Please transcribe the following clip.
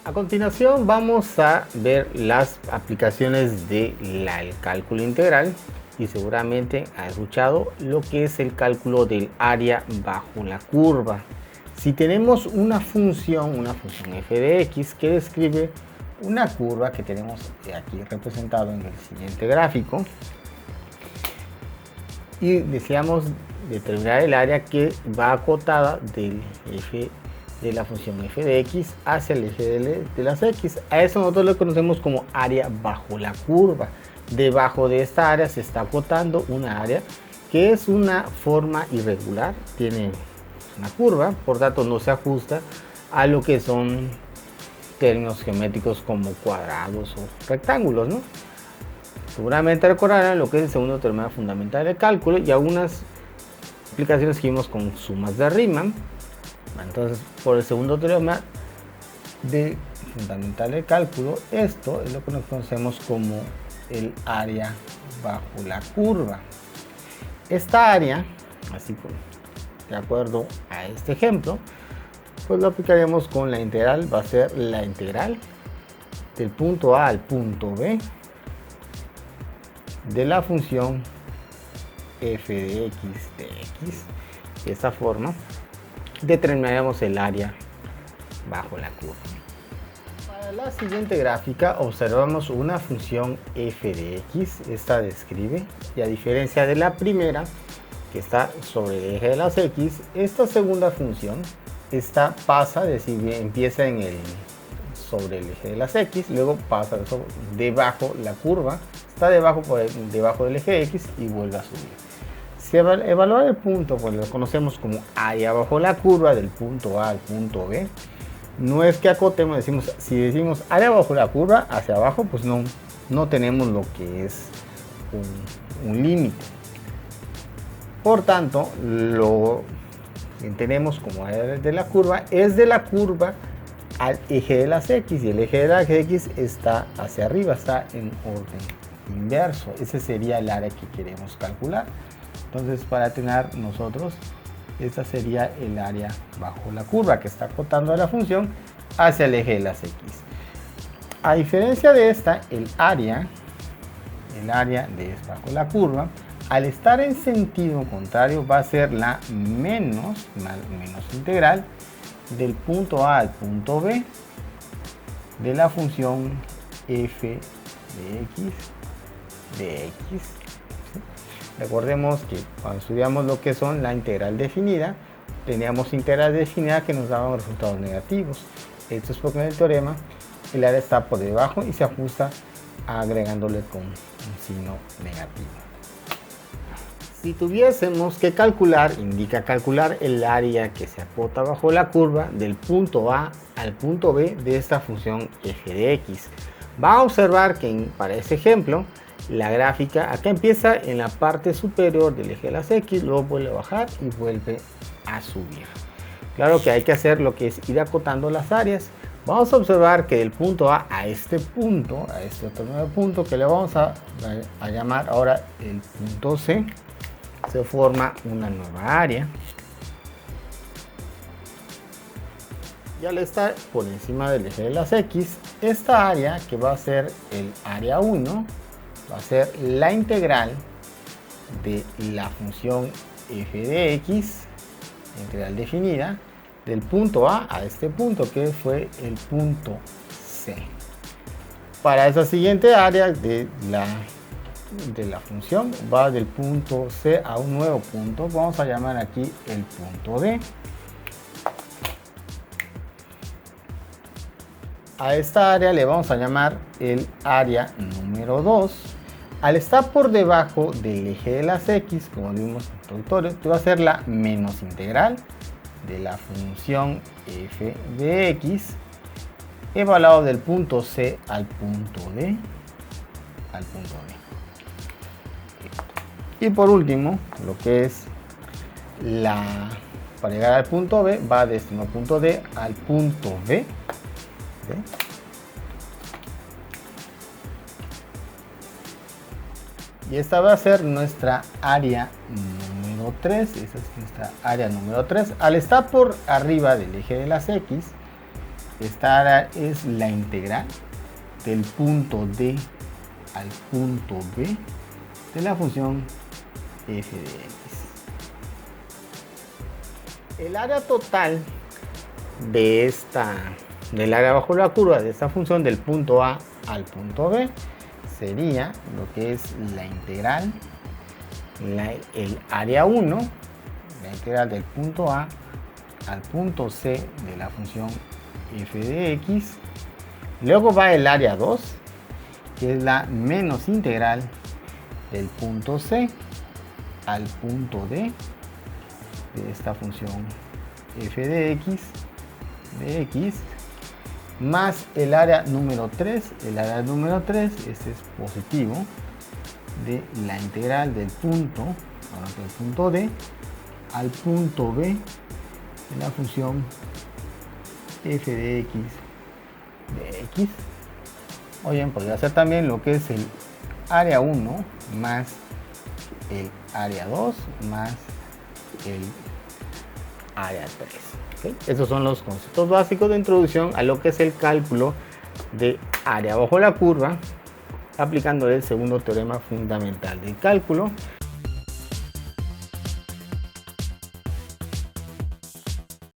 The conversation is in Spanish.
A continuación vamos a ver las aplicaciones del cálculo integral y seguramente ha escuchado lo que es el cálculo del área bajo la curva. Si tenemos una función f de x que describe una curva que tenemos aquí representado en el siguiente gráfico y deseamos determinar el área que va acotada del f de la función f de x hacia el eje de las x. A eso nosotros lo conocemos como área bajo la curva. Debajo de esta área se está acotando una área que es una forma irregular, tiene una curva, por tanto no se ajusta a lo que son términos geométricos como cuadrados o rectángulos, ¿no? Seguramente recordarán lo que es el segundo teorema fundamental del cálculo y algunas aplicaciones que vimos con sumas de Riemann. Entonces, por el segundo teorema fundamental del cálculo, esto es lo que nos conocemos como el área bajo la curva. Esta área, así como de acuerdo a este ejemplo, pues lo aplicaremos con la integral. Va a ser la integral del punto A al punto B de la función f de x de x. De esta forma determinaremos el área bajo la curva. Para la siguiente gráfica observamos una función f de x. Esta describe, y a diferencia de la primera que está sobre el eje de las x, esta segunda función pasa, es decir, empieza sobre el eje de las x, luego pasa debajo la curva, está debajo del eje x y vuelve a subir. Si evaluar el punto, pues lo conocemos como área bajo la curva del punto A al punto B. No es que acotemos, si decimos área bajo la curva hacia abajo, pues no tenemos lo que es un límite. Por tanto, lo que tenemos como área de la curva es de la curva al eje de las x, y el eje de las x está hacia arriba, está en orden inverso. Ese sería el área que queremos calcular. Entonces, para tener nosotros, esta sería el área bajo la curva que está acotando a la función hacia el eje de las x. A diferencia de esta, el área bajo la curva, al estar en sentido contrario, va a ser la menos integral del punto A al punto B de la función f de x. Recordemos que cuando estudiamos lo que son la integral definida, teníamos integral definida que nos daban resultados negativos. Esto es porque en el teorema el área está por debajo y se ajusta agregándole con un signo negativo. Si tuviésemos que calcular el área que se acota bajo la curva del punto A al punto B de esta función f de x. Va a observar que para este ejemplo, la gráfica acá empieza en la parte superior del eje de las x, luego vuelve a bajar y vuelve a subir. Claro que hay que hacer lo que es ir acotando las áreas. Vamos a observar que del punto A a este otro nuevo punto que le vamos a llamar ahora el punto C, se forma una nueva área. Y al estar por encima del eje de las x, esta área, que va a ser el área 1, va a ser la integral de la función f de x, integral definida, del punto A a este punto que fue el punto C. Para esa siguiente área de la función, va del punto C a un nuevo punto, vamos a llamar aquí el punto D. A esta área le vamos a llamar el área número 2. Al estar por debajo del eje de las x, como vimos en el introductorio, va a ser la menos integral de la función f de x, evaluado del punto C al punto D. Y por último, lo que es para llegar al punto B, va de este punto D al punto B. Y esta va a ser nuestra área número 3. Esa es nuestra área número 3. Al estar por arriba del eje de las x, Esta área es la integral del punto D al punto B de la función f de x. El área total del área bajo la curva de esta función del punto A al punto B sería lo que es la integral, el área 1, la integral del punto A al punto C de la función f de x. Luego va el área 2, que es la menos integral del punto C al punto D de esta función f de x, más el área número 3. El área número 3, este es positivo, de la integral del punto D al punto B de la función f de x de x. O bien podría ser también lo que es el área 1 más el área 2 más el área 3. ¿Okay? Esos son los conceptos básicos de introducción a lo que es el cálculo de área bajo la curva, aplicando el segundo teorema fundamental del cálculo.